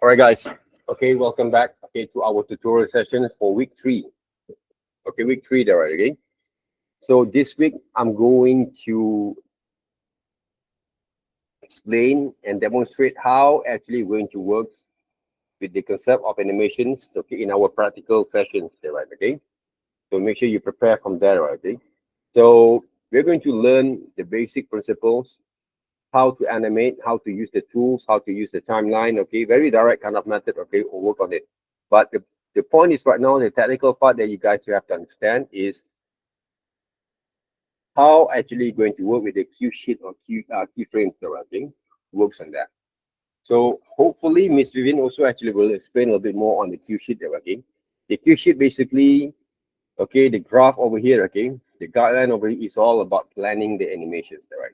All right, guys. Okay, welcome back. Okay, to our tutorial session for week 3. Okay, week 3 there, right? Okay. So this week I'm going to explain and demonstrate how actually going to work with the concept of animations. Okay, in our practical sessions there, right? Okay. So make sure you prepare from there, right? Okay. So we're going to learn the basic principles, how to animate, how to use the tools, how to use the timeline. Okay, very direct kind of method. Okay, we'll work on it. But the point is right now, the technical part that you guys have to understand is how actually going to work with the cue sheet or keyframe directing works on that. So hopefully Miss Vivian also actually will explain a little bit more on the cue sheet directing. The cue sheet basically, okay, the graph over here, okay, the guideline over here is all about planning the animations, right?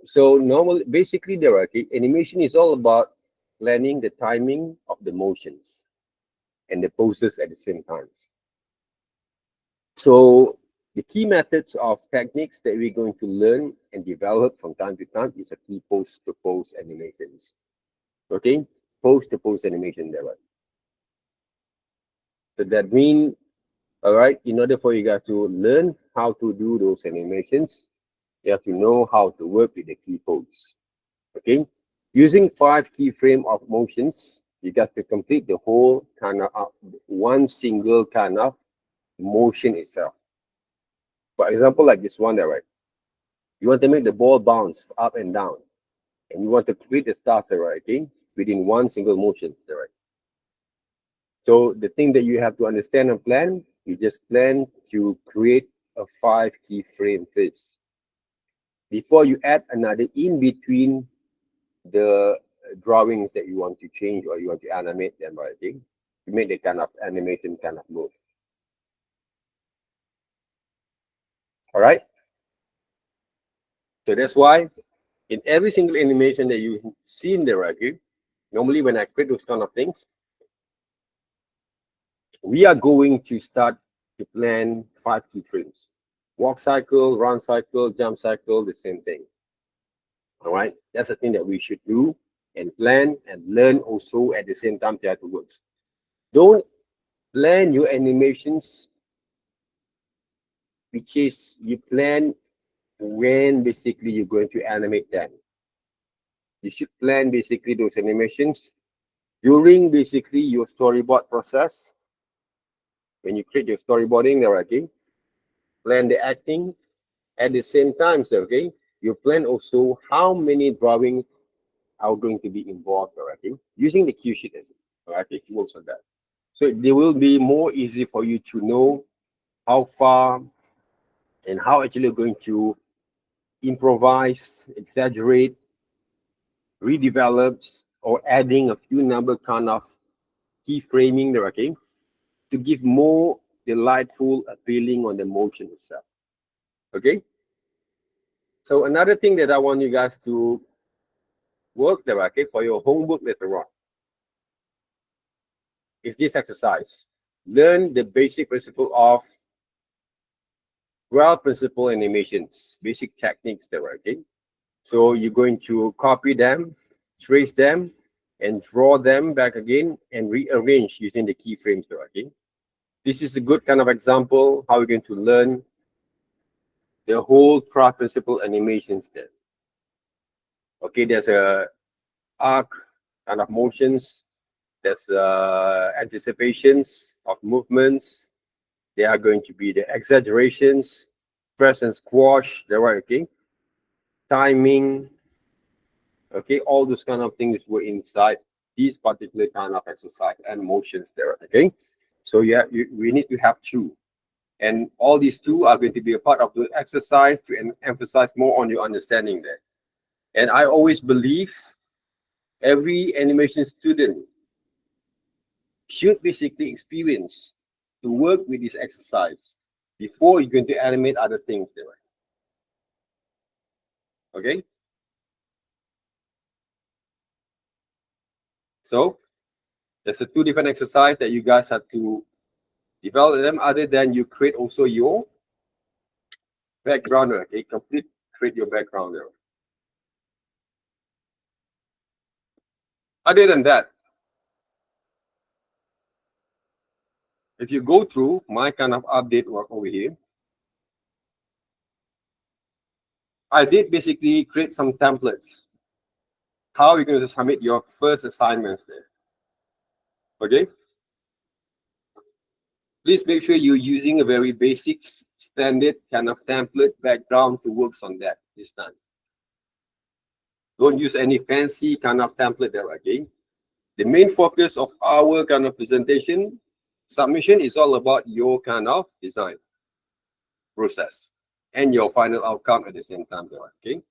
So normally, basically, okay, animation is all about planning the timing of the motions and the poses at the same time. So the key methods of techniques that we're going to learn and develop from time to time is a key pose to pose animations. Okay, pose to pose animation there. Right? So that means, all right, in order for you guys to learn how to do those animations, you have to know how to work with the key pose. Okay, using 5 keyframe of motions, you got to complete the whole kind of one single kind of motion itself. For example, like this one there, right? You want to make the ball bounce up and down, and you want to create the stars, right? Okay, within one single motion, right? So the thing that you have to understand and plan, you just plan to create a 5 keyframe first before you add another in between the drawings that you want to change or you want to animate them, right? Okay? To make the kind of animation kind of move. All right. So that's why in every single animation that you see in there, okay, normally when I create those kind of things, we are going to start to plan 5 keyframes. Walk cycle, run cycle, jump cycle, the same thing. All right. That's the thing that we should do and plan and learn also at the same time to work. Don't plan your animations which is you plan when basically you're going to animate them. You should plan basically those animations during basically your storyboard process. When you create your storyboarding, okay, plan the acting at the same time, okay. You plan also how many drawings are going to be involved, okay, using the cue sheet as okay, it works on that. So they will be more easy for you to know how far and how actually you're going to improvise, exaggerate, redevelops, or adding a few number kind of keyframing there, okay, to give more delightful, appealing on the motion itself. Okay. So another thing that I want you guys to work there, okay, for your homework later on is this exercise. Learn the basic principle of ground principle animations, basic techniques there, okay. So you're going to copy them, trace them, and draw them back again and rearrange using the keyframes there, okay. This is a good kind of example how we're going to learn the whole track principle animations there. Okay, there's a arc kind of motions. There's anticipations of movements. There are going to be the exaggerations, press and squash. There are okay, timing. Okay, all those kind of things were inside these particular kind of exercise and motions there. Okay, so yeah, we need to have 2. And all these 2 are going to be a part of the exercise to emphasize more on your understanding there. And I always believe every animation student should basically experience to work with this exercise before you're going to animate other things there. Okay? So there's a 2 different exercise that you guys have to develop them other than you create also your background. Okay, create your background there. Other than that, if you go through my kind of update work over here, I did basically create some templates. How you're going to submit your first assignments there. Okay. Please make sure you're using a very basic, standard kind of template background to work on that this time. Don't use any fancy kind of template there, okay? The main focus of our kind of presentation submission is all about your kind of design process and your final outcome at the same time there, okay?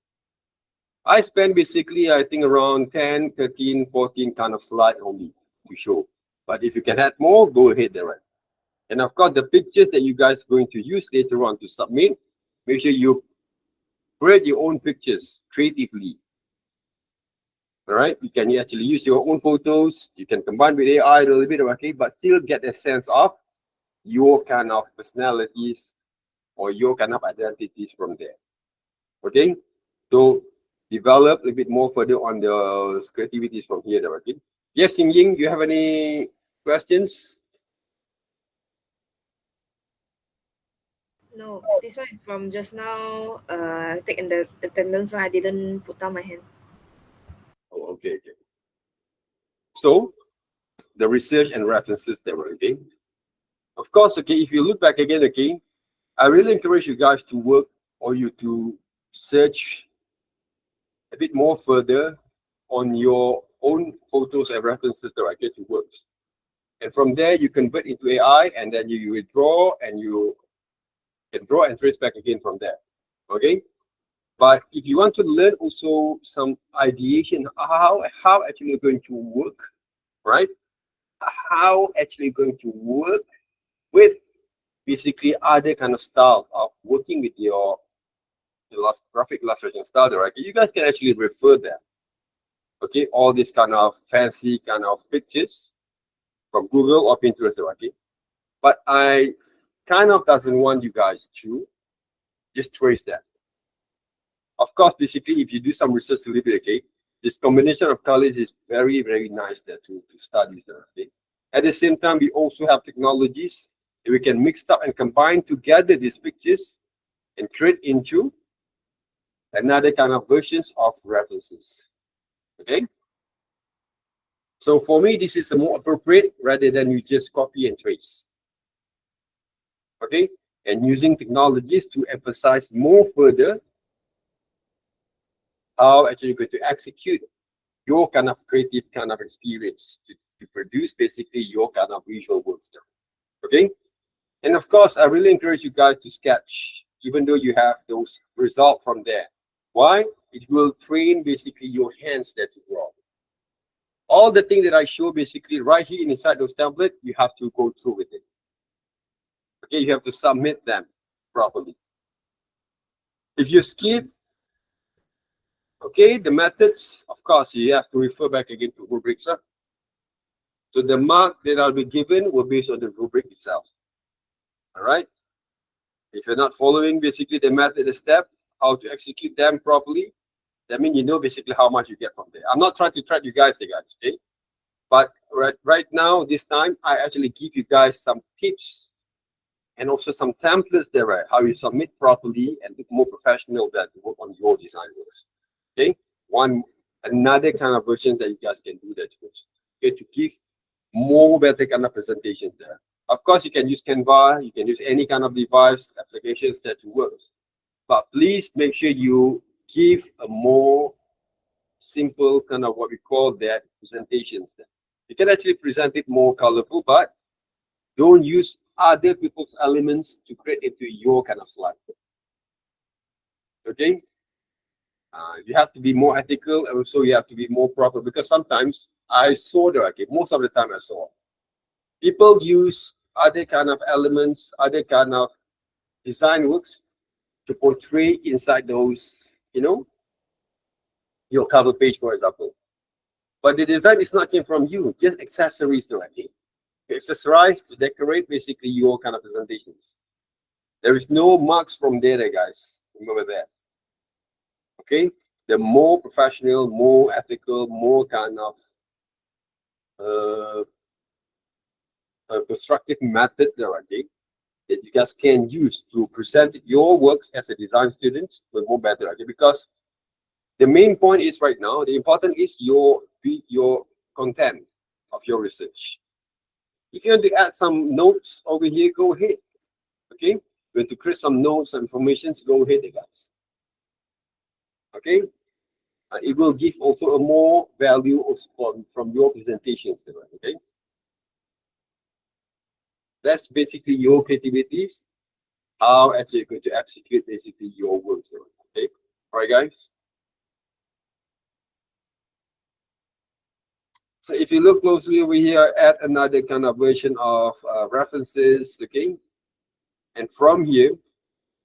I spend basically, I think around 10, 13, 14 kind of slide only to show. But if you can add more, go ahead there. And of course, the pictures that you guys are going to use later on to submit, make sure you create your own pictures creatively. All right, you can actually use your own photos. You can combine with AI a little bit, okay, but still get a sense of your kind of personalities or your kind of identities from there. Okay, so develop a little bit more further on the creativities from here, okay? Yes, Xing Ying, do you have any questions? No, this one is from just now. Take in the attendance one. I didn't put down my hand. Oh, okay, okay. So the research and references there, okay? Of course, okay, if you look back again, okay, I really encourage you guys to work or you to search a bit more further on your own photos and references that I get to works. And from there, you convert into AI and then you withdraw and you can draw and trace back again from there. Okay. But if you want to learn also some ideation, how actually going to work, right? How actually going to work with basically other kind of style of working with your graphic illustration style, right? You guys can actually refer them. Okay, all these kind of fancy kind of pictures from Google or Pinterest, okay? But I kind of doesn't want you guys to just trace that. Of course, basically, if you do some research a little bit, okay, this combination of colors is very, very nice there to study there, okay? At the same time, we also have technologies that we can mix up and combine together these pictures and create into another kind of versions of references, okay? So for me, this is more appropriate rather than you just copy and trace, okay? And using technologies to emphasize more further how actually you're going to execute your kind of creative kind of experience to produce basically your kind of visual works there. Okay. And of course, I really encourage you guys to sketch, even though you have those results from there. Why? It will train basically your hands there to draw. All the things that I show basically right here inside those templates, you have to go through with it. Okay, you have to submit them properly. If you skip, okay, the methods, of course, you have to refer back again to rubrics. Huh? So the mark that I'll be given will be based on the rubric itself. All right. If you're not following basically the method, the step, how to execute them properly, that means you know basically how much you get from there. I'm not trying to trap you guys, okay? But right now, this time, I actually give you guys some tips and also some templates there, right? How you submit properly and look more professional than to work on your design works. Okay, another kind of version that you guys can do that with. Okay, to give more better kind of presentations there. Of course, you can use Canva, you can use any kind of device applications that works. But please make sure you give a more simple kind of what we call that presentations there. You can actually present it more colorful, but don't use other people's elements to create into your kind of slide. Okay? You have to be more ethical, and also you have to be more proper, because sometimes I saw that, okay, most of the time I saw people use other kind of elements, other kind of design works to portray inside those, you know, your cover page, for example. But the design is not came from you, just accessories directly. You accessorize to decorate basically your kind of presentations. There is no marks from there, guys. Remember that. Okay, the more professional, more ethical, more kind of a constructive method there, okay, that you guys can use to present your works as a design student with more better, okay? Because the main point is right now, the important is your content of your research. If you want to add some notes over here, go ahead. Okay, you want to create some notes and information, go ahead, guys. Okay, it will give also a more value from your presentations. Okay, that's basically your creativities. How actually you're going to execute basically your works. Okay, all right, guys. So if you look closely over here at another kind of version of references, okay, and from here,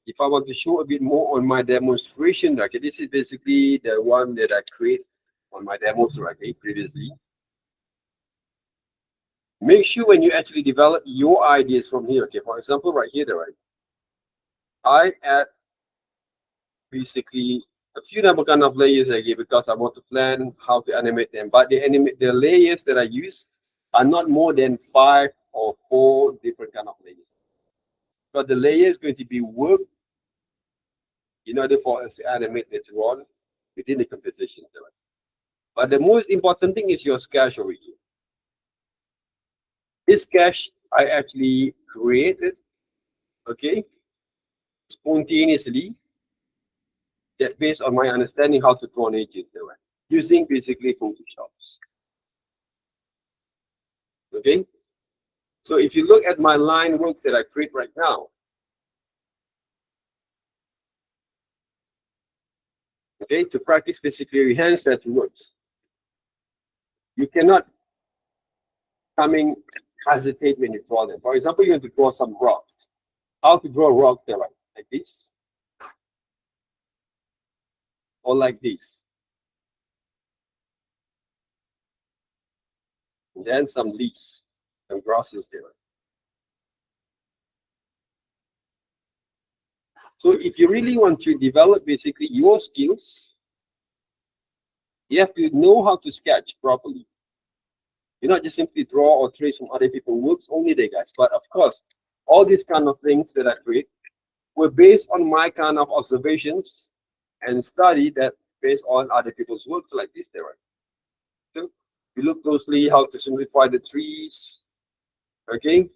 if I want to show a bit more on my demonstration, okay, this is basically the one that I create on my demos, okay, previously. Make sure when you actually develop your ideas from here, okay, for example, right here, right, I add basically a few number kind of layers again because I want to plan how to animate them. But the layers that I use are not more than 5 or 4 different kind of layers. But the layer is going to be worked in order for us to animate later on within the composition. But the most important thing is your sketch over here. This sketch I actually created, okay, spontaneously, that based on my understanding how to draw natures, using basically Photoshop. Okay, so if you look at my line works that I create right now, okay, to practice basically enhance that works, you cannot hesitate when you draw them. For example, you want to draw some rocks. How to draw rocks there, right? Like this, or like this. And then some leaves and grasses there. So if you really want to develop basically your skills, you have to know how to sketch properly. You not just simply draw or trace from other people's works only, there, guys. But of course, all these kind of things that I create were based on my kind of observations and study that based on other people's works like this there. So you look closely how to simplify the trees, okay?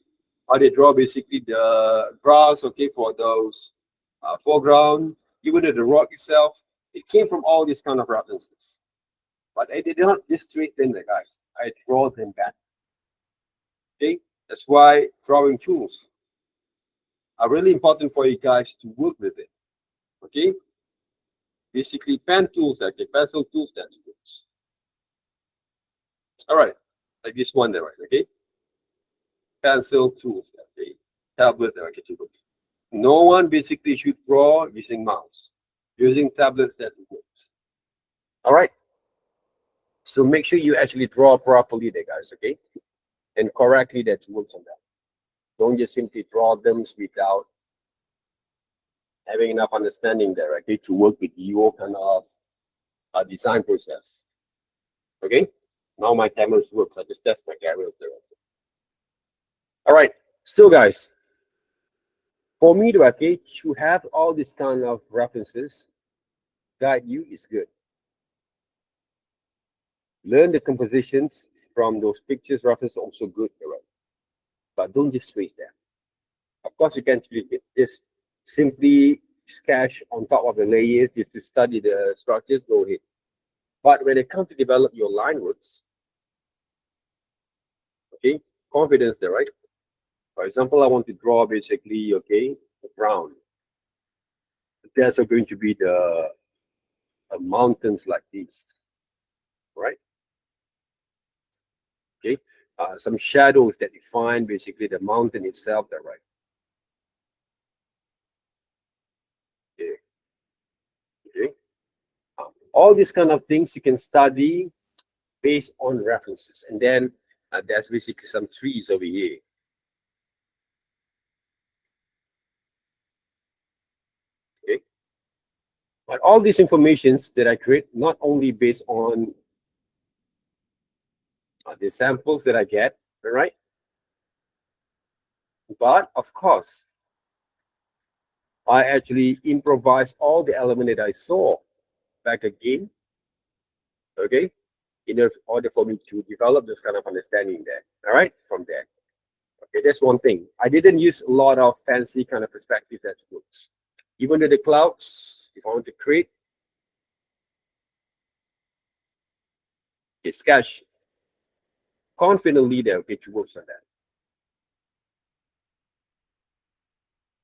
How they draw basically the grass, okay, for those foreground, even the rock itself, it came from all these kind of references. But I did not just treat them, the guys. I draw them back. Okay, that's why drawing tools are really important for you guys to work with it. Okay, basically pen tools, okay, pencil tools that works. All right, like this one there, right? Okay, pencil tools, okay, tablet there, okay, to work. No one basically should draw using mouse, using tablets that works. All right. So make sure you actually draw properly there, guys, okay? And correctly that works on that. Don't just simply draw them without having enough understanding there, okay, to work with your kind of design process. Okay? Now my cameras work, so I just test my cameras there. All right. So guys, for me to have all this kind of references guide you is good. Learn the compositions from those pictures, references also good, right? But don't just trace them. Of course, you can just simply sketch on top of the layers just to study the structures, go ahead. But when it comes to develop your line works, okay, confidence there, right? For example, I want to draw basically, okay, the ground. There's going to be the mountains like this, right? Okay, some shadows that define basically the mountain itself there, right? Okay. Okay. All these kind of things you can study based on references. And then there's basically some trees over here. Okay. But all these informations that I create, not only based on the samples that I get, all right? But of course, I actually improvised all the element that I saw back again, okay, in order for me to develop this kind of understanding there. All right, from there. Okay, that's one thing. I didn't use a lot of fancy kind of perspective textbooks. Even though the clouds, if I want to create a sketch confidently there, okay, to work on that.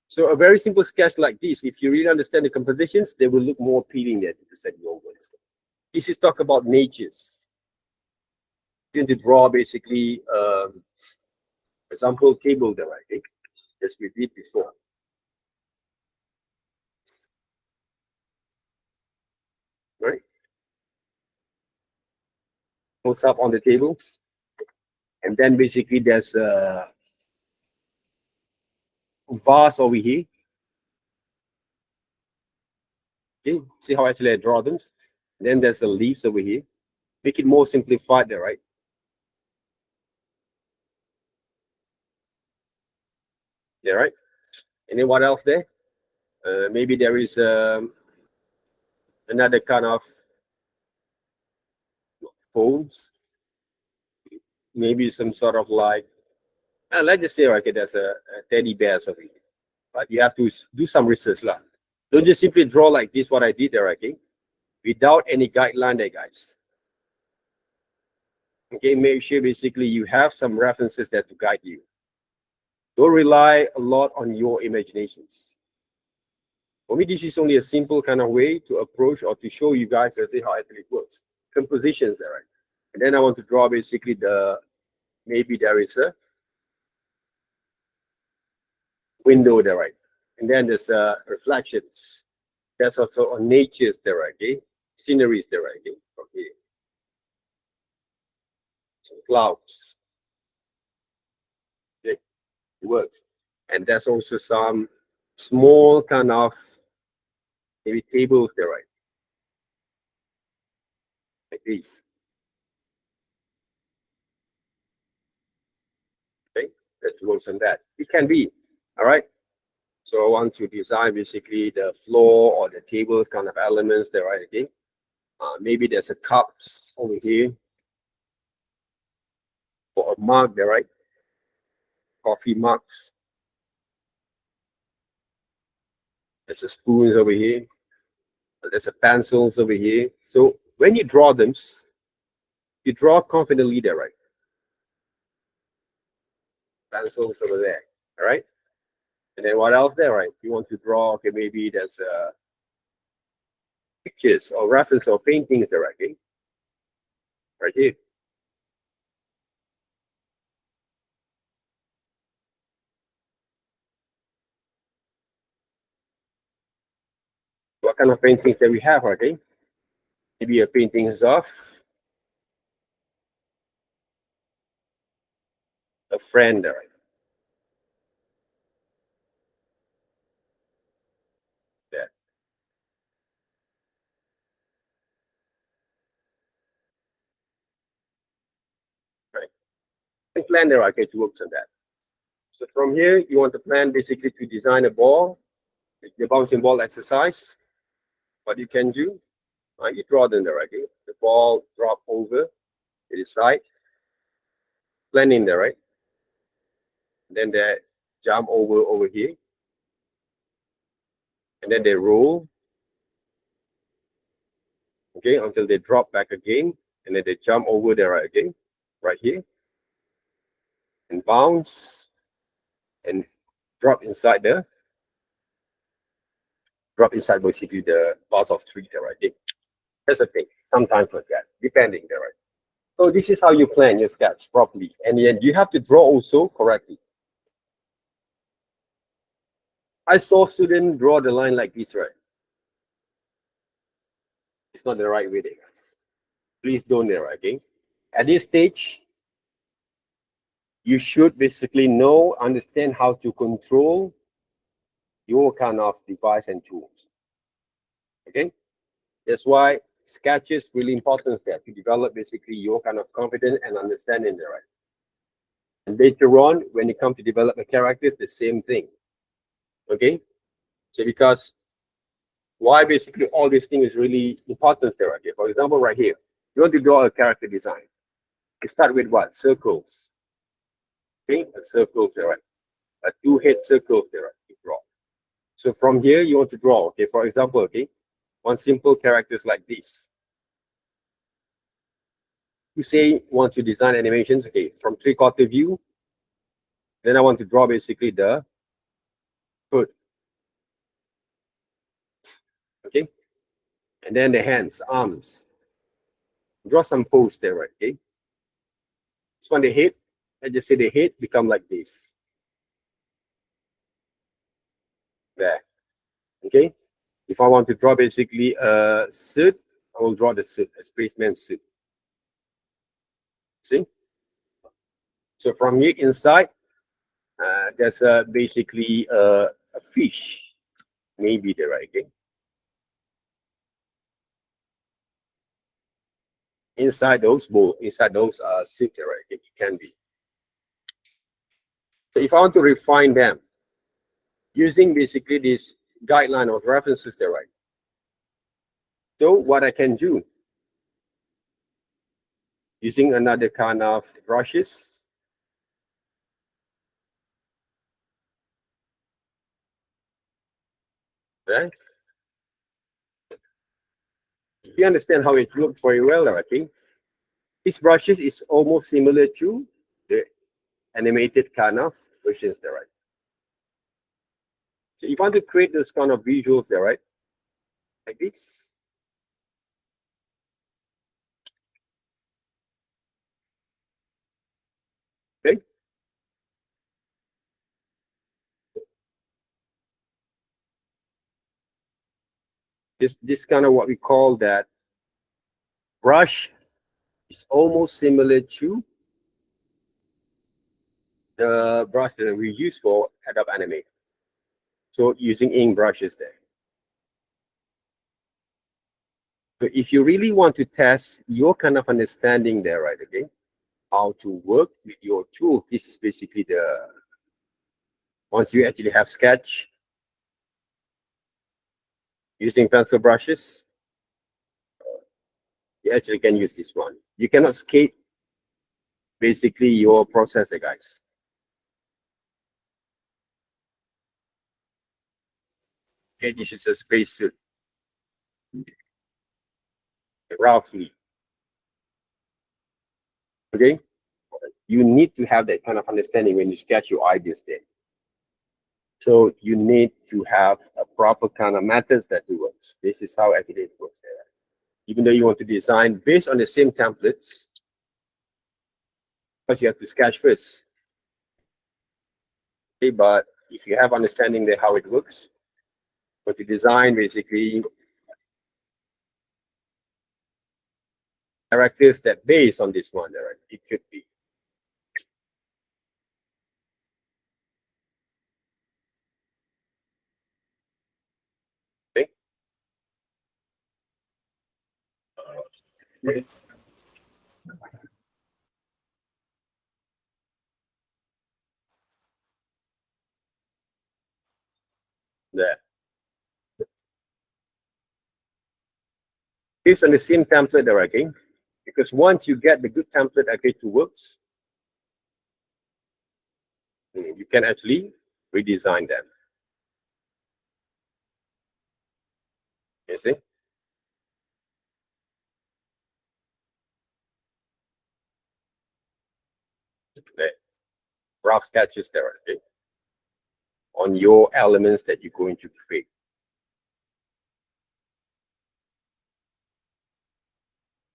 So a very simple sketch like this, if you really understand the compositions, they will look more appealing there to present your words. This is talk about natures. You're going to draw basically, for example, table there, I think, as we did before. Right? Close up on the tables. And then basically there's a vase over here. Okay, see how actually I draw them? Then there's the leaves over here. Make it more simplified there, right? Yeah, right? And then what else there? Maybe there is another kind of phones. Maybe some sort of like, let's just say, okay, there's a teddy bear over here. But you have to do some research. Lah. Don't just simply draw like this, what I did there, okay? Without any guideline there, guys. Okay, make sure basically you have some references there to guide you. Don't rely a lot on your imaginations. For me, this is only a simple kind of way to approach or to show you guys how it works. Compositions there, right? And then I want to draw basically maybe there is a window there, right? And then there's reflections. That's also on nature's there, right? Okay? Sceneries there, right? Okay? From here. Some clouds. Okay? It works. And there's also some small kind of maybe tables there, right? Like these. Okay? That works on that. It can be. All right. So I want to design basically the floor or the tables kind of elements there, right? Okay. Maybe there's a cups over here or a mug there, right? Coffee mugs. There's a spoons over here. There's a pencils over here. So when you draw them, you draw confidently there, right? Pencils over there, all right? And then what else there, right? You want to draw, okay, maybe there's pictures or reference or paintings there, right? Okay? Right here. What kind of paintings that we have, okay? Maybe a paintings of a friend there, right? There. Right. And plan there, okay, to work on that. So from here, you want to plan basically to design a ball, the bouncing ball exercise. What you can do, you draw them there, okay? The ball drop over to the side, plan in there, right? Then they jump over here, and then they roll, okay, until they drop back again, and then they jump over there right again, right here, and bounce, and drop inside basically the bars of tree there, right? Okay? That's the thing. Sometimes like that, depending there, right? So this is how you plan your sketch properly, and then you have to draw also correctly. I saw students draw the line like this, right? It's not the right way there, guys. Please don't there, okay? At this stage, you should basically understand how to control your kind of device and tools. Okay? That's why sketches really important there to develop basically your kind of confidence and understanding there, right? And later on, when you come to develop a character, it's the same thing. Okay? So because why basically all these things is really important there. Okay? For example, right here, you want to draw a character design. You start with what? Circles. Okay? A circle there, right? A two-head circle there, right? You draw. So from here, you want to draw. Okay, for example, okay, one simple characters like this. You say want to design animations, okay, from three-quarter view. Then I want to draw basically the foot. Okay, and then the hands, arms. Draw some pose there, right? Okay. This one the head. I just say the head become like this. There. Okay. If I want to draw basically a suit, I will draw the suit, a spaceman suit. See? So from here inside, there's basically a fish, maybe there, right? Okay. Inside those bowl, inside those suit there, right? Okay. It can be. So if I want to refine them, using basically this guideline of references there, right? So what I can do, using another kind of brushes, right? You understand how it looks very well, okay? These brushes is almost similar to the animated kind of versions there, right? So if you want to create those kind of visuals there, right? Like this. Okay. This kind of what we call that brush is almost similar to the brush that we use for Adobe Animate. So using ink brushes there. So if you really want to test your kind of understanding there, right, okay, how to work with your tool, this is basically the, once you actually have sketch, using pencil brushes, you actually can use this one. You cannot skate basically your processor, guys. Okay, this is a spacesuit. Roughly. Okay, you need to have that kind of understanding when you sketch your ideas there. So you need to have a proper kind of methods that works. This is how actually it works there. Even though you want to design based on the same templates, but you have to sketch first. Okay, but if you have understanding there how it works, but to design basically characters that based on this one, right? It could be. Okay. There. Based on the same template there again, because once you get the good template actually to works, you can actually redesign them. You see? The rough sketches there, okay? On your elements that you're going to create.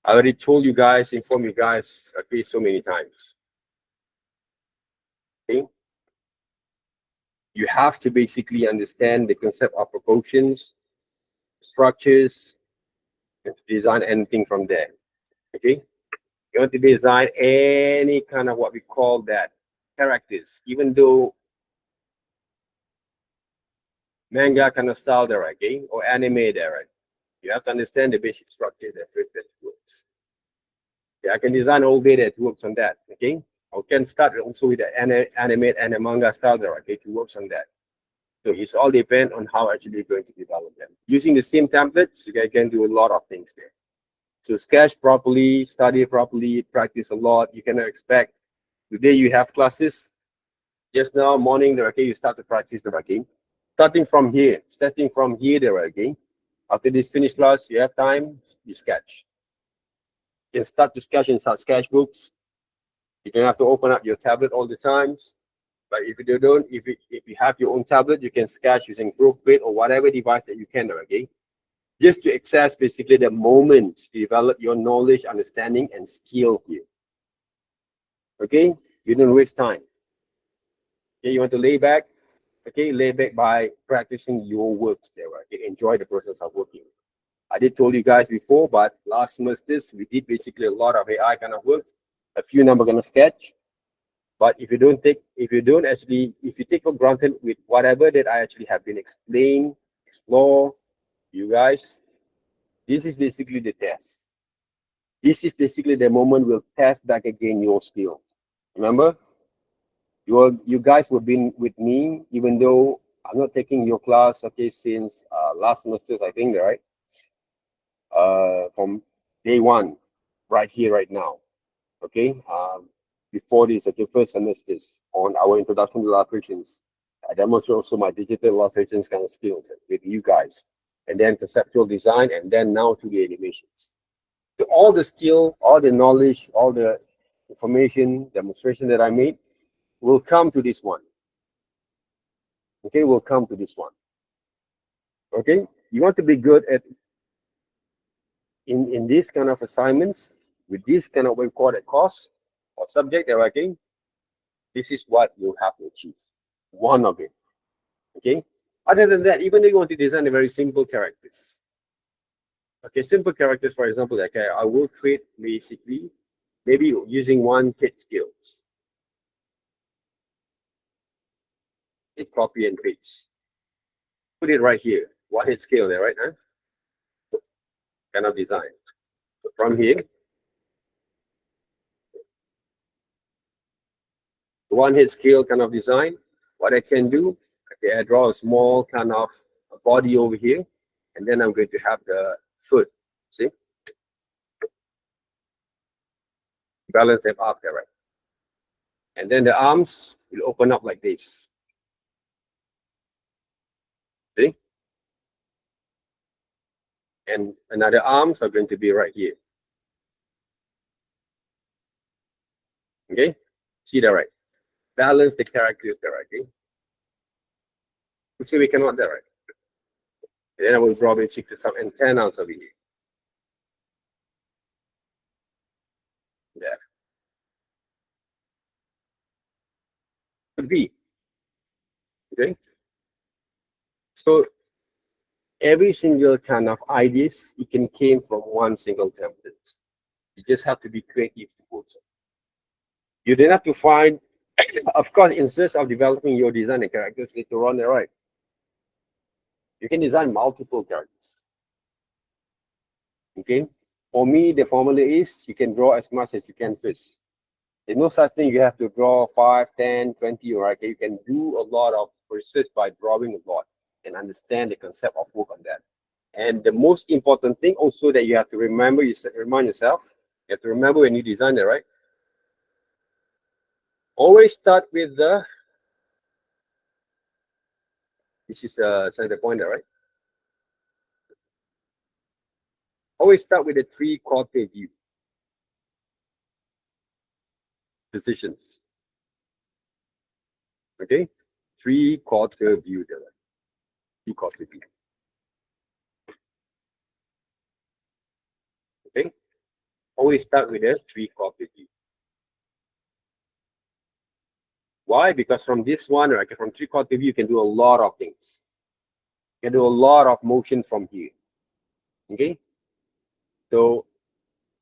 I already told you guys, informed you guys, okay, so many times. Okay? You have to basically understand the concept of proportions, structures, and to design anything from there. Okay? You want to design any kind of what we call that characters, even though manga kind of style there, okay, or anime there, right? You have to understand the basic structure that first that works. Yeah, I can design all day that works on that, okay? or can start also with the animate and a manga style there, okay, to work on that. So it's all depend on how actually you're going to develop them. Using the same templates, you guys can do a lot of things there. So sketch properly, study properly, practice a lot. You cannot expect today you have classes. Just now morning, okay, you start to practice the again. Starting from here there again. After this finished class, you have time, you sketch. You can start to sketch in some sketchbooks. You don't have to open up your tablet all the times. But if you don't, if you have your own tablet, you can sketch using Procreate or whatever device that you can, okay? Just to access basically the moment to develop your knowledge, understanding, and skill here. Okay? You don't waste time. Okay, you want to lay back. Okay, lay back by practicing your works there, right? Okay? Enjoy the process of working. I did told you guys before, but last semester we did basically a lot of AI kind of work. A few number gonna sketch. But if you take for granted with whatever that I actually have been explore, you guys, this is basically the test. This is basically the moment we'll test back again your skills. Remember, you guys have been with me, even though I'm not taking your class, okay, since last semester, I think, right? From day one, right here, right now, okay? Before this, okay, first semesters on our introduction to illustrations. I demonstrate also my digital illustrations kind of skills with you guys, and then conceptual design, and then now to the animations. So all the skill, all the knowledge, all the information, demonstration that I made will come to this one. Okay, will come to this one. Okay, you want to be good at in this kind of assignments with this kind of recorded course or subject they're working, this is what you have to achieve. One of it. Okay. Other than that, even though you want to design a very simple characters. Okay, simple characters, for example, like I will create basically maybe using one hit skills. Hit copy and paste. Put it right here. One hit scale there, right? Huh? Kind of design. So from here, one hit scale kind of design, what I can do, okay, I draw a small kind of body over here, and then I'm going to have the foot, see? Balance them up there, right? And then the arms will open up like this. See? And another arms are going to be right here. Okay? See that, right? Balance the characters there, right? Okay? You see we cannot there, right? And then I will draw basically some antennas over here. There. Could be. Okay? So every single kind of ideas, it can came from one single template. You just have to be creative to put it. You then have to find, of course, in search of developing your design and characters later on, right? You can design multiple characters. Okay? For me, the formula is you can draw as much as you can first. There's no such thing you have to draw 5, 10, 20, right? You can do a lot of research by drawing a lot and understand the concept of work on that. And the most important thing also that you have to remember, remind yourself, you have to remember when you design it, right? Always start with the, this is a center pointer, right? Always start with the 3/4 view positions. Okay, 3/4 view there, 3/4 view. Okay, always start with a 3/4 view. Why? Because from this one, right, from 3/4 view, you can do a lot of things. You can do a lot of motion from here. Okay, so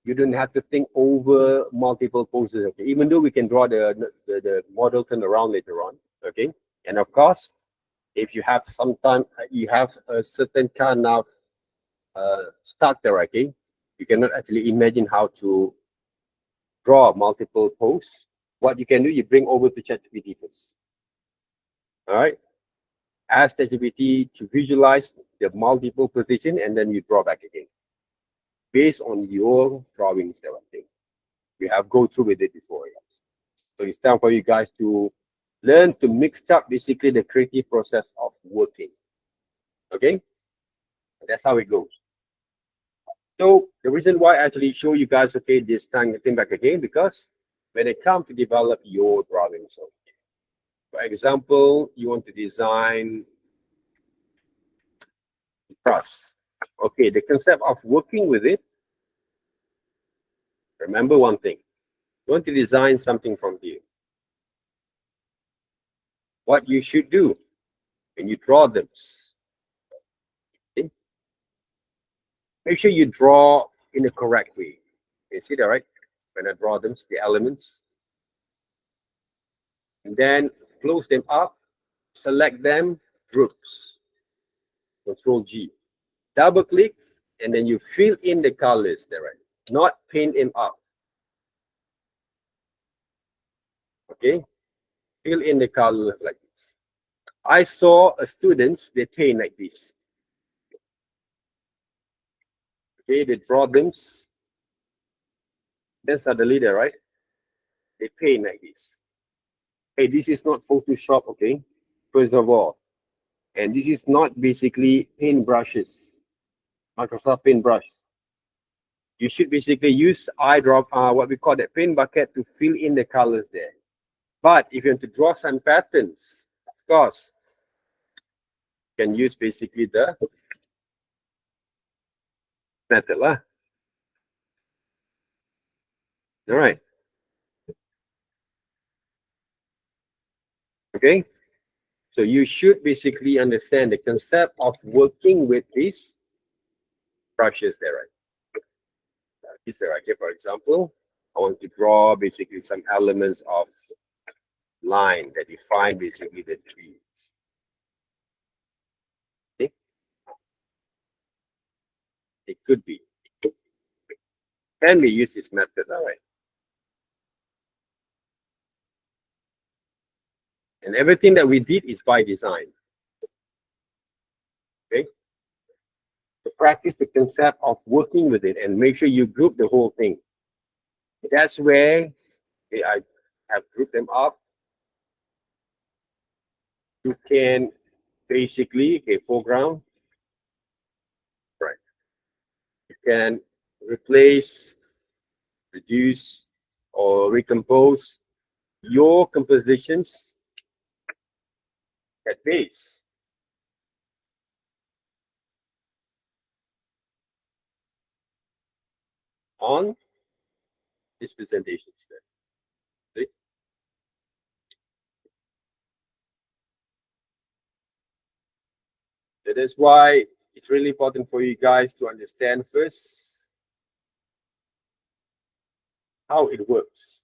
you don't have to think over multiple poses. Okay, even though we can draw the model turn around later on. Okay, and of course, if you have you have a certain kind of starter, okay, you cannot actually imagine how to draw multiple poses. what you can do, you bring over to ChatGPT first. All right. Ask ChatGPT to visualize the multiple position, and then you draw back again based on your drawings. That one thing we have go through with it before. Yes. So it's time for you guys to learn to mix up basically the creative process of working. Okay, that's how it goes. So the reason why I actually show you guys, okay, this thing back again, because when it comes to develop your drawings, okay, for example, you want to design truss. Okay, the concept of working with it, remember one thing, you want to design something from here. What you should do when you draw them, okay, make sure you draw in the correct way. You see that, right? When I draw them, the elements, and then close them up, select them, groups, Control G, double click, and then you fill in the colors there, right? Not paint them up. Okay, fill in the colors like this. I saw a students, they paint like this. Okay, they draw them. Then suddenly there, right? They paint like this. Hey, this is not Photoshop, okay? First of all. And this is not basically paint brushes, Microsoft Paintbrush. You should basically use eyedrop, what we call that paint bucket, to fill in the colors there. But if you want to draw some patterns, of course, you can use basically the method. All right. Okay. So you should basically understand the concept of working with these brushes there, right? These are right here, for example, I want to draw basically some elements of line that define basically the trees. Okay. It could be. Can we use this method? All right. And everything that we did is by design. Okay. To practice the concept of working with it and make sure you group the whole thing. That's where I have grouped them up. You can basically, okay, foreground, right? You can replace, reduce, or recompose your compositions at base. On this presentation step. See? That is why it's really important for you guys to understand first how it works.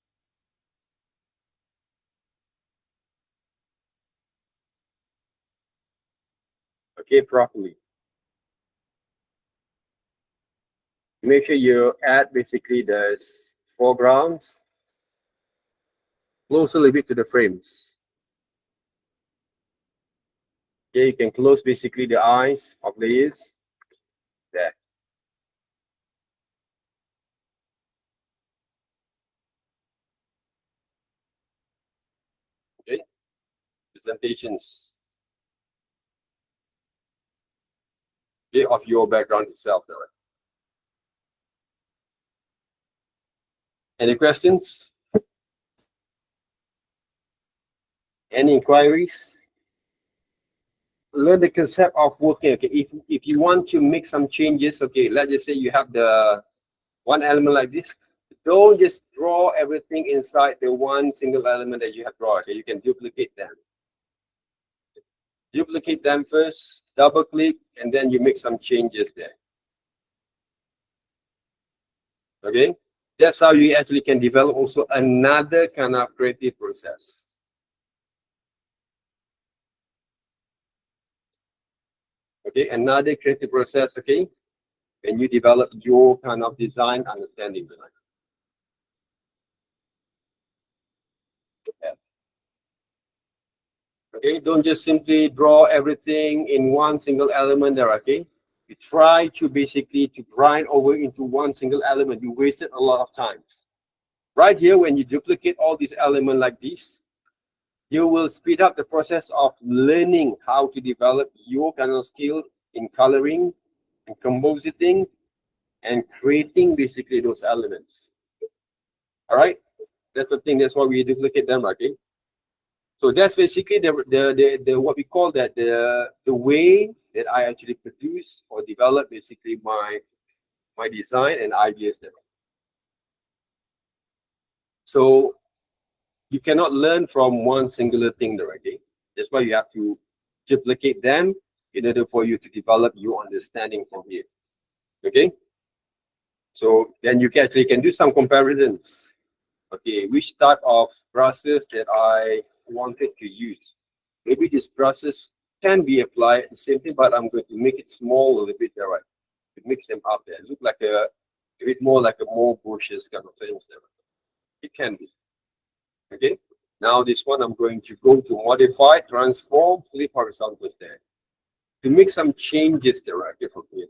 Okay, properly. Make sure you add basically the foregrounds close a little bit to the frames. Okay, you can close basically the eyes of the ears. There. Okay, presentations, okay, of your background itself. There. Any questions? Any inquiries? Learn the concept of working. Okay, if you want to make some changes, okay, let's just say you have the one element like this. Don't just draw everything inside the one single element that you have drawn. Okay, you can duplicate them. Duplicate them first, double click, and then you make some changes there. Okay, that's how you actually can develop also another kind of creative process. Okay, another creative process, okay, when you develop your kind of design understanding. Okay, don't just simply draw everything in one single element there, okay? You try to basically to grind over into one single element. You wasted a lot of times. Right here, when you duplicate all these elements like this, you will speed up the process of learning how to develop your kind of skill in coloring and compositing and creating basically those elements. All right, that's the thing. That's why we duplicate them, okay? So that's basically the what we call that the way that I actually produce or develop basically my design and ideas there. So you cannot learn from one singular thing directly. That's why you have to duplicate them in order for you to develop your understanding from here. Okay. So then you can actually can do some comparisons. Okay, which type of brushes that I wanted to use. Maybe this brushes can be applied at the same thing, but I'm going to make it small a little bit there, right? To mix them up there. Look like a bit more like a more bushes kind of things there. It can be. Okay. Now this one I'm going to go to modify, transform, flip horizontals there. To make some changes there, right? From here.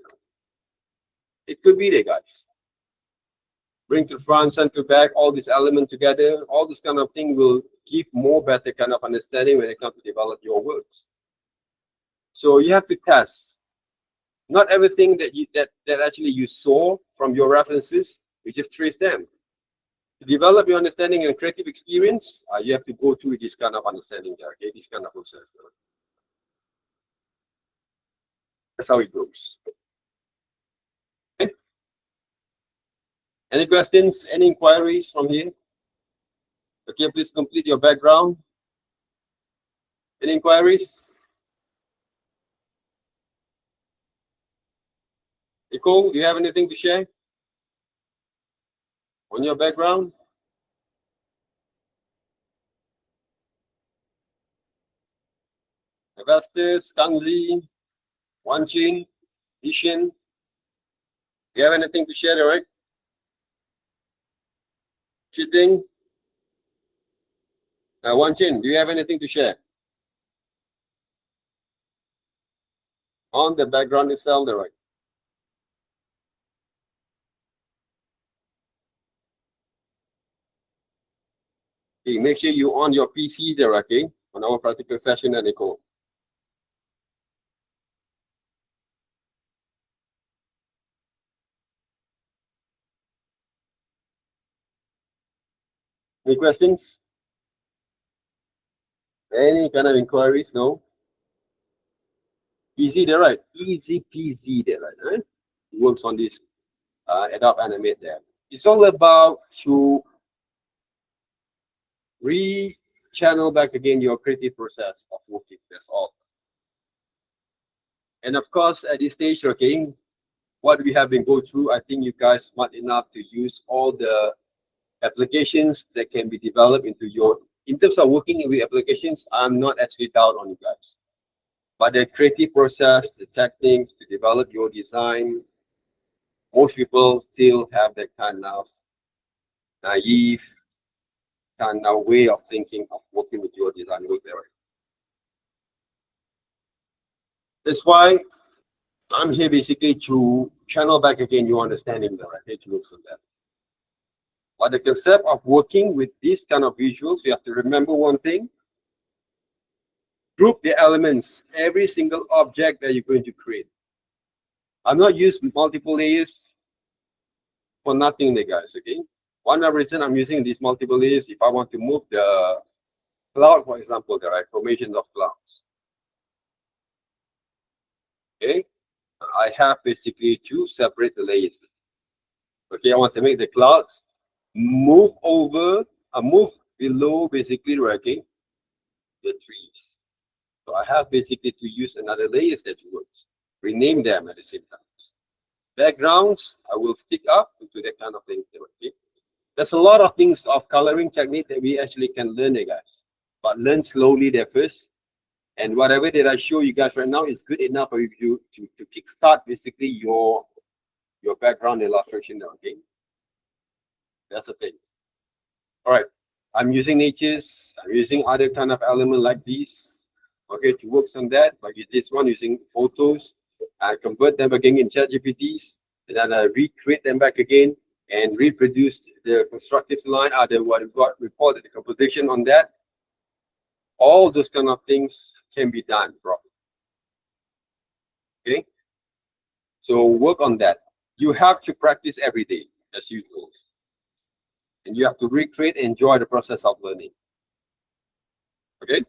It could be there, guys. Bring to front, center, back, all these elements together, all this kind of thing will give more better kind of understanding when it comes to develop your works. So you have to test. Not everything that you that actually you saw from your references, you just trace them. To develop your understanding and creative experience, you have to go through this kind of understanding there, okay? This kind of process. That's how it goes. Okay. Any questions? Any inquiries from here? Okay, please complete your background. Any inquiries? Nicole, do you have anything to share on your background? Augustus, Kang Lee, Wan Chin, Ishin, do you have anything to share, right? Chiting, Wan Chin, do you have anything to share on the background itself, right? Okay, make sure you on your PC there, okay? On our practical session, Nicole. Any questions? Any kind of inquiries? No? Easy there, right? Easy peasy there, right? Works on this Adobe Animate there. It's all about to re-channel back again your creative process of working. That's all. And of course, at this stage, okay, what we have been going through, I think you guys smart enough to use all the applications that can be developed into your, in terms of working with applications, I'm not actually down on you guys. But the creative process, the techniques to develop your design, most people still have that kind of naive kind of way of thinking of working with your design work there. That's why I'm here basically to channel back again your understanding there. I hate to look at that. But the concept of working with these kind of visuals, you have to remember one thing. Group the elements, every single object that you're going to create. I'm not using multiple layers for nothing there, guys, okay? One of the reason I'm using these multiple layers, if I want to move the cloud, for example, there are formations of clouds. Okay, I have basically to separate the layers. Okay, I want to make the clouds move over, move below basically, okay, the trees. So I have basically to use another layers that works. Rename them at the same time. Backgrounds, I will stick up into that kind of things there, okay? There's a lot of things of coloring technique that we actually can learn, guys. But learn slowly there first. And whatever that I show you guys right now is good enough for you to kickstart basically your background illustration there, okay? That's the thing. All right. I'm using natures. I'm using other kind of element like these. okay, to work on that. Like this one using photos, I convert them again in ChatGPTs, and then I recreate them back again and reproduce the constructive line, what we got reported the composition on that. All those kind of things can be done properly. Okay, so work on that. You have to practice every day as usual, and you have to recreate and enjoy the process of learning. Okay.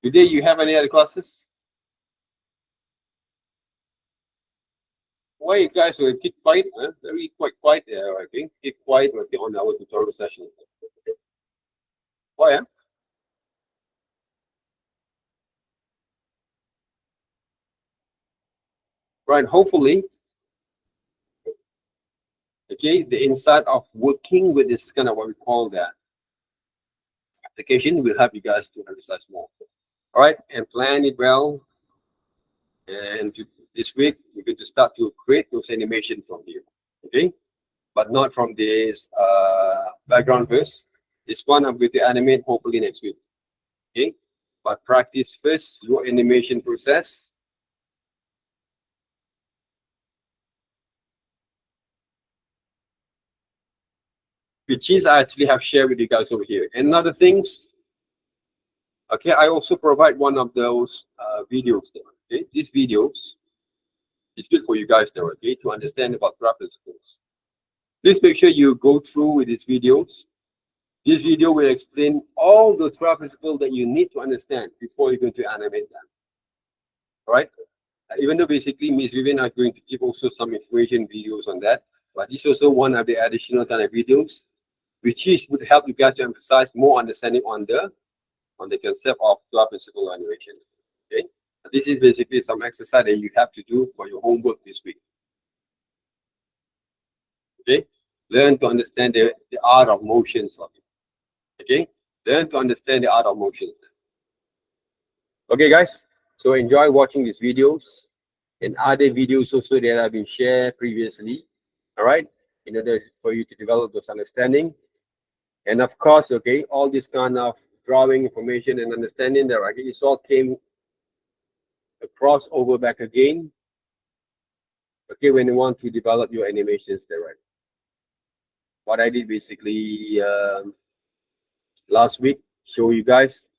Today, you have any other classes? Why you guys will keep quiet? Huh? Very quite quiet there, I think. Keep quiet on our tutorial session. Why? Huh? Right. Hopefully, okay, the insight of working with this kind of what we call that application will help you guys to understand more. All right, and plan it well. And this week, you're going to start to create those animations from here. Okay, but not from this background first. This one I'm going to animate hopefully next week. Okay, but practice first your animation process. Which is I actually have shared with you guys over here. And other things, okay, I also provide one of those videos there. Okay, these videos is good for you guys there, okay, to understand about graph principles. Please make sure you go through with these videos. This video will explain all the 12 principles that you need to understand before you're going to animate them. All right? Even though basically Ms. Vivian are going to give also some information videos on that, but it's also one of the additional kind of videos, which is would help you guys to emphasize more understanding on the concept of 12 principle animations. Okay? This is basically some exercise that you have to do for your homework this week. Okay? Learn to understand the art of motions of it. Okay, learn to understand the art of motions. Okay, guys, so enjoy watching these videos and other videos also that have been shared previously. All right, in order for you to develop those understanding, and of course, okay, all this kind of drawing information and understanding that right, it all came across over back again. Okay, when you want to develop your animations there, right? What I did basically last week, show you guys.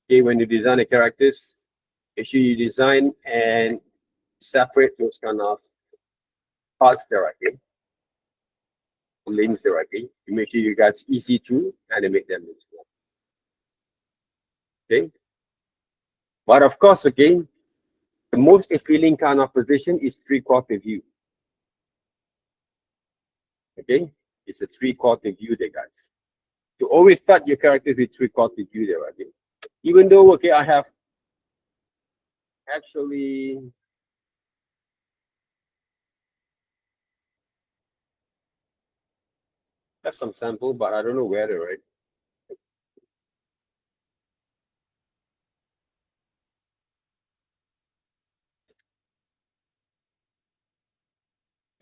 Okay, when you design the characters, make sure you design and separate those kind of parts directly, links directly, to make sure you guys easy to animate them. Okay, but of course, again, the most appealing kind of position is three-quarter view. Okay, it's a three-quarter view there, guys. You always start your characters with three-quarter view there, again. Even though, okay, I have actually have some sample, but I don't know where they're right.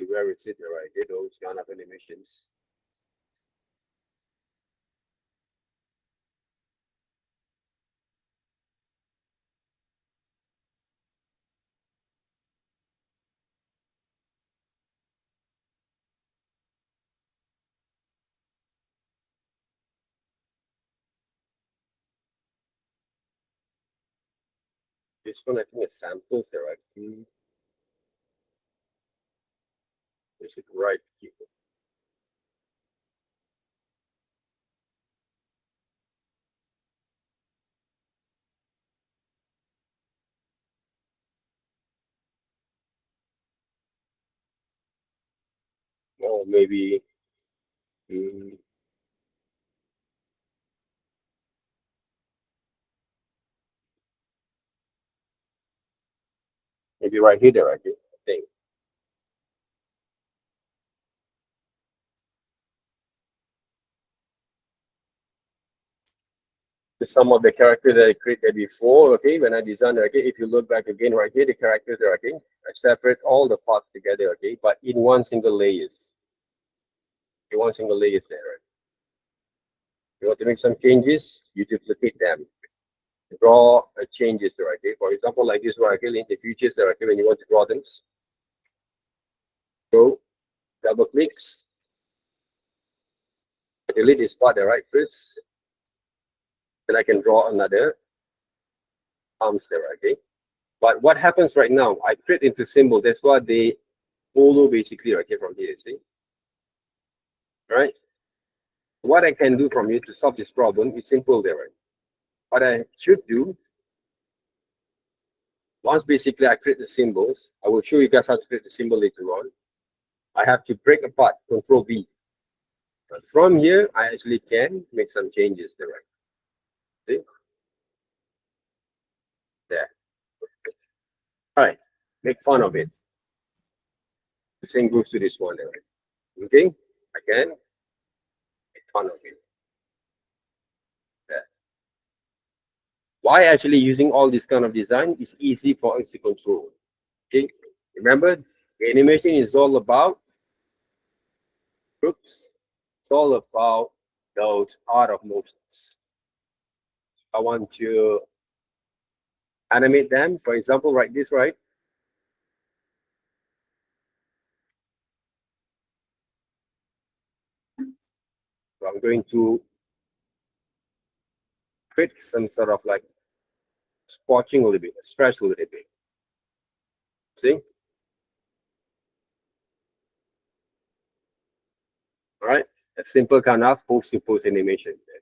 Where is it right? They those kind of animations. This one, I think, is samples there, right? Is it right here? Or maybe maybe right here, right here, I think. some of the characters that I created before, okay, when I designed, okay, if you look back again right here, the characters are, okay, I separate all the parts together, okay, but in one single layers. In one single layers there, right? You want to make some changes, you duplicate them. Draw changes there, okay? For example, like this one, okay, in the futures there, okay, when you want to draw them. So double clicks. Delete this part there, right, first. Then I can draw another arms there, okay? But what happens right now, I create into symbol. That's why they follow basically, okay, from here, see? Right? What I can do from here to solve this problem is simple there, right? What I should do, once basically I create the symbols, I will show you guys how to create the symbol later on. I have to break apart, Control B. But from here, I actually can make some changes there, right? See? There. All right, make fun of it. The same goes to this one there, right? Okay, again, make fun of it. There. Why actually using all this kind of design is easy for us to control. Okay, remember, the animation is all about groups. It's all about those art of motions. I want to animate them. For example, like this, right? So I'm going to create some sort of like squashing a little bit, stretch a little bit. See? All right, a simple kind of post-to-post animations there.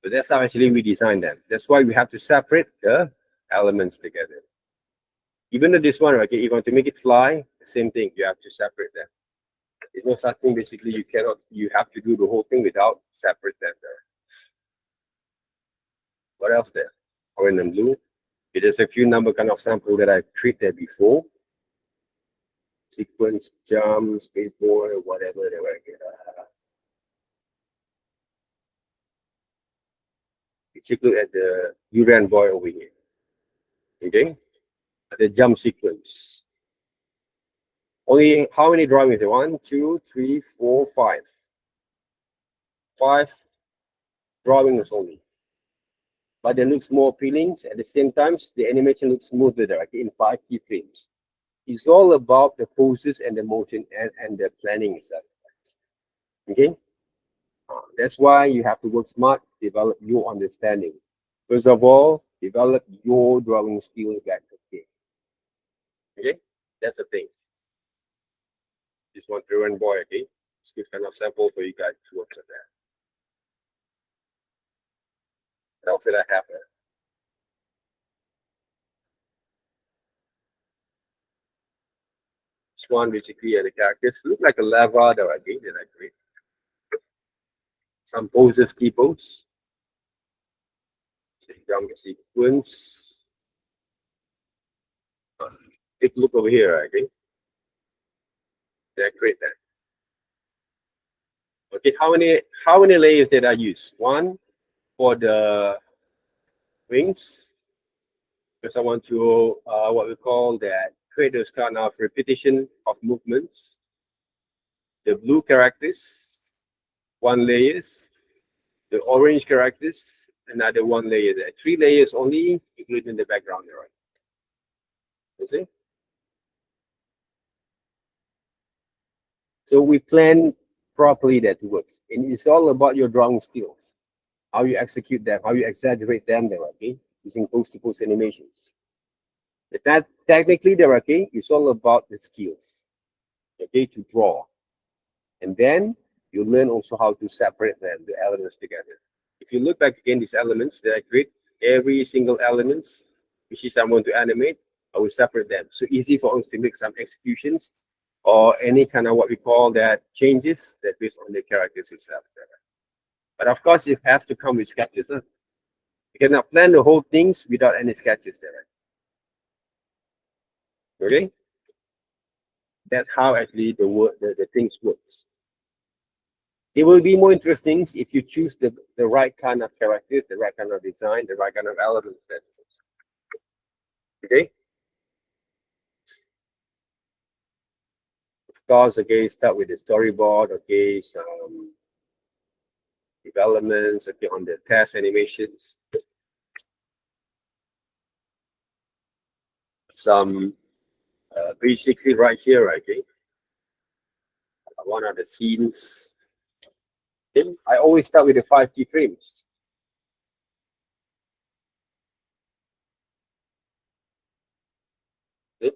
So that's how actually we design them. That's why we have to separate the elements together. Even though this one, okay, you want to make it fly, the same thing, you have to separate them. There's no such thing, basically, you have to do the whole thing without separate them there. What else there? Orange and blue. Okay, there's a few number kind of sample that I created before. Sequence, jump, skateboard, whatever they were. You take a look at the Uran boy over here. Okay, the jump sequence. Only how many drawings? 1, 2, 3, 4, 5. 5 drawings only. But it looks more appealing. At the same time, the animation looks smoother there, in 5 keyframes. It's all about the poses and the motion and the planning itself. Okay? That's why you have to work smart, develop your understanding. First of all, develop your drawing skill back. Okay? That's the thing. This one, Uran boy, okay? It's good kind of sample for you guys to work on that. What else did I have there? This one basically the characters look like a lava that I gave that I create. Some poses, key pose. Jump sequence. Take a look over here, okay? Did I create that? Okay, how many layers did I use? 1 for the wings, because I want to what we call that, create those kind of repetition of movements. The blue characters, 1 layers. The orange characters, another 1 layer there. 3 layers only, including the background there, right? You see? So we plan properly that it works. And it's all about your drawing skills. How you execute them, how you exaggerate them there, okay? Using post-to-post animations. That technically there, okay, it's all about the skills, okay, to draw. And then you learn also how to separate them, the elements together. If you look back again, these elements that I create, every single elements, which is I'm going to animate, I will separate them. So easy for us to make some executions or any kind of what we call that changes that based on the characters itself. But of course, it has to come with sketches. Huh? You cannot plan the whole things without any sketches there. Okay? That's how actually the things works. It will be more interesting if you choose the right kind of characters, the right kind of design, the right kind of elements. Okay. Of course, okay, start with the storyboard, okay, some developments, okay, on the test animations. Some basically right here, okay, one of the scenes. Okay. I always start with the 5 keyframes. Okay.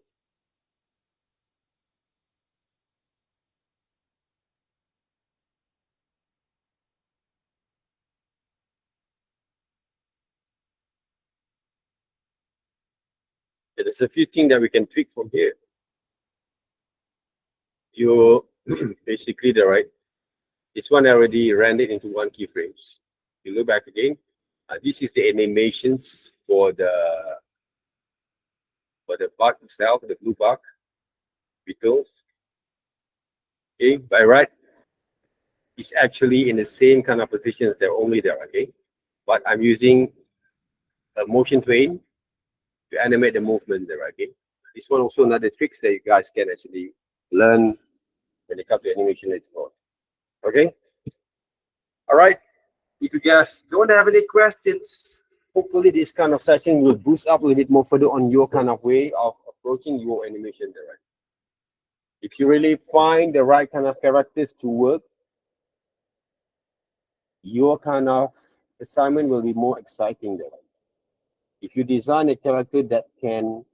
There's a few things that we can tweak from here. You basically the right. This one already rendered into 1 keyframes. You look back again. This is the animations for the bug itself, the blue bug beetles. Okay, by right, it's actually in the same kind of positions. They're only there. Okay, but I'm using a motion plane to animate the movement there. Okay, this one also another tricks that you guys can actually learn when it comes to animation later on. Okay, all right. If you guys don't have any questions, hopefully this kind of session will boost up a little bit more further on your kind of way of approaching your animation there. If you really find the right kind of characters to work, your kind of assignment will be more exciting there. If you design a character that can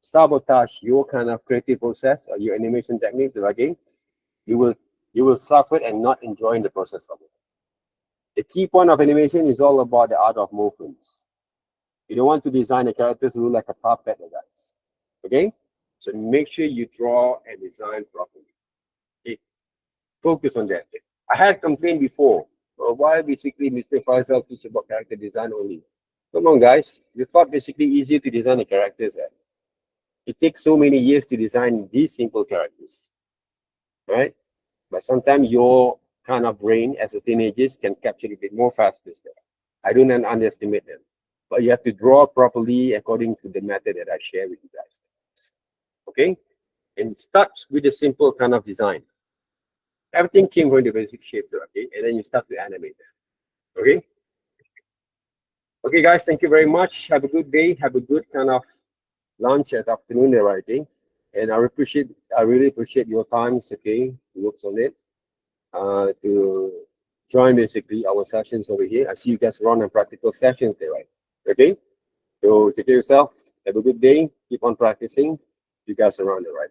sabotage your kind of creative process or your animation techniques, again, you will suffer and not enjoy the process of it. The key point of animation is all about the art of movements. You don't want to design a character to look like a puppet, guys. Okay? So make sure you draw and design properly. Okay? Focus on that. I had complained before. Why basically Mr. Faisal teach about character design only? Come on, guys. You thought basically easier to design the characters. It takes so many years to design these simple characters. Right? But sometimes your kind of brain as a teenager can capture a bit more faster. I don't underestimate them. But you have to draw properly according to the method that I share with you guys. Okay? And it starts with a simple kind of design. Everything came from the basic shapes, okay? And then you start to animate them. Okay? Okay, guys, thank you very much. Have a good day. Have a good kind of lunch at afternoon there, I think. And I really appreciate your times, okay, to work on it. To join basically our sessions over here. I see you guys around on practical sessions there, right? Okay? So take care of yourself. Have a good day. Keep on practicing. You guys around there, right?